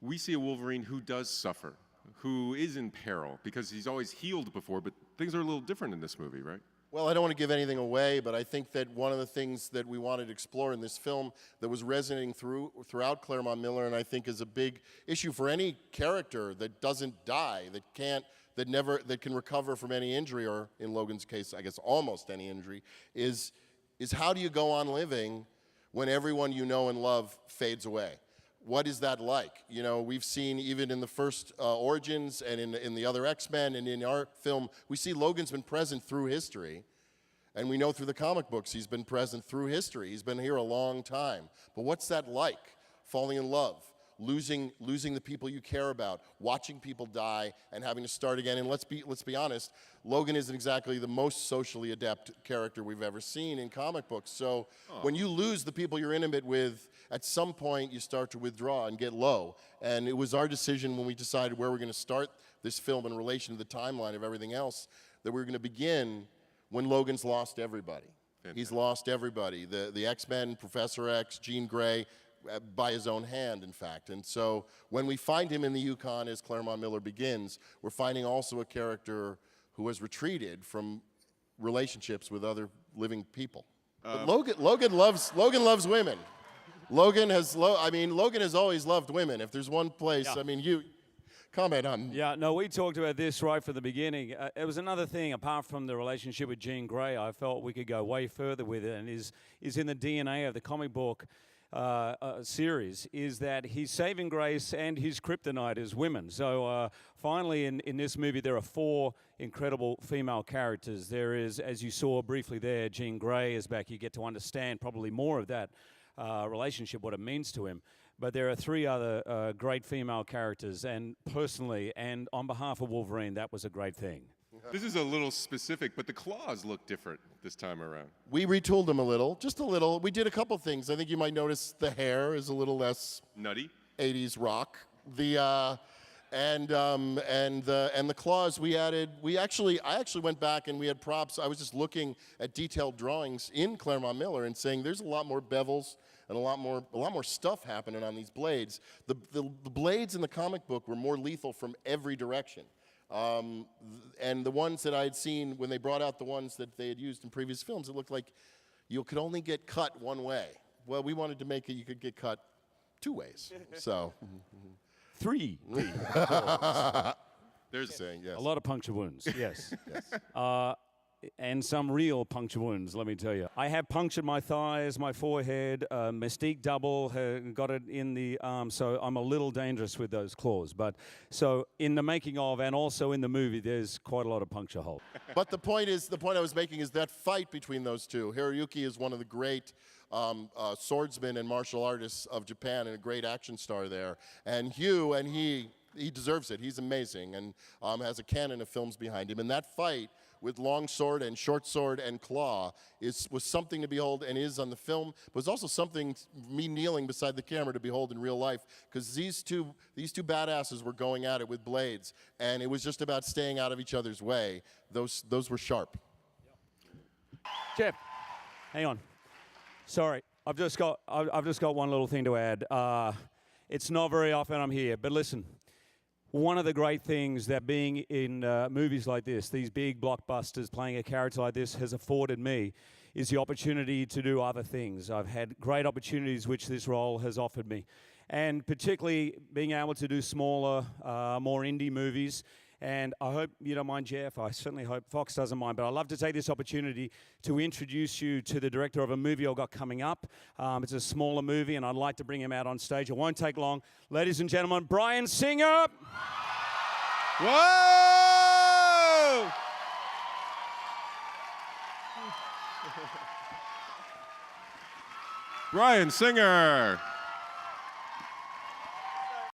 we see a Wolverine who does suffer, who is in peril, because he's always healed before, but things are a little different in this movie, right? Well, I don't want to give anything away, but I think that one of the things that we wanted to explore in this film that was resonating throughout Claremont Miller, and I think is a big issue for any character that doesn't die, that can recover from any injury, or in Logan's case, I guess almost any injury, is how do you go on living when everyone you know and love fades away? What is that like? You know, we've seen even in the first Origins and in the other X-Men and in our film, we see Logan's been present through history. And we know through the comic books he's been present through history. He's been here a long time. But what's that like? Falling in love, losing the people you care about, watching people die and having to start again. And let's be honest, Logan isn't exactly the most socially adept character we've ever seen in comic books. So when you lose the people you're intimate with, at some point you start to withdraw and get low. And it was our decision when we decided where we're going to start this film in relation to the timeline of everything else, that we were going to begin when Logan's lost everybody. Fantastic. He's lost everybody. The X-Men, Professor X, Jean Grey, by his own hand, in fact. And so when we find him in the Yukon as Claremont Miller begins, we're finding also a character who has retreated from relationships with other living people. But Logan loves women. Logan has always loved women. If there's one place, yeah. I mean, you comment on. Yeah, no, we talked about this right from the beginning. It was another thing, apart from the relationship with Jean Grey, I felt we could go way further with it, and is in the DNA of the comic book series, is that his saving grace and his kryptonite is women. So finally in this movie there are 4 incredible female characters. There is, as you saw briefly there, Jean Grey is back. You get to understand probably more of that relationship, what it means to him. But there are 3 other great female characters, and personally and on behalf of Wolverine, that was a great thing. This is a little specific, but the claws look different this time around. We retooled them a little, just a little. We did a couple things. I think you might notice the hair is a little less nutty, 80s rock. And the claws we added. I actually went back and we had props. I was just looking at detailed drawings in Claremont Miller and saying there's a lot more bevels and a lot more stuff happening on these blades. The blades in the comic book were more lethal from every direction. And the ones that I had seen when they brought out the ones that they had used in previous films, it looked like you could only get cut one way. Well, we wanted to make it you could get cut 2 ways. So 3. There's saying yes. A lot of puncture wounds. Yes. Yes. And some real puncture wounds, let me tell you. I have punctured my thighs, my forehead. Mystique Double got it in the arm, so I'm a little dangerous with those claws. But so in the making of and also in the movie, there's quite a lot of puncture holes. But the point I was making is that fight between those two. Hiroyuki is one of the great swordsmen and martial artists of Japan and a great action star there. And Hugh, and he deserves it. He's amazing and has a canon of films behind him. And that fight with long sword and short sword and claw was something to behold and is on the film, but was also something, me kneeling beside the camera, to behold in real life, because these two badasses were going at it with blades, and it was just about staying out of each other's way. Those were sharp. Jeff, hang on. Sorry, I've just got one little thing to add. It's not very often I'm here, but listen. One of the great things that being in movies like this, these big blockbusters, playing a character like this has afforded me is the opportunity to do other things. I've had great opportunities which this role has offered me. And particularly being able to do smaller, more indie movies. And I hope you don't mind, Jeff. I certainly hope Fox doesn't mind. But I'd love to take this opportunity to introduce you to the director of a movie I've got coming up. It's a smaller movie, and I'd like to bring him out on stage. It won't take long. Ladies and gentlemen, Bryan Singer. Whoa! Bryan Singer.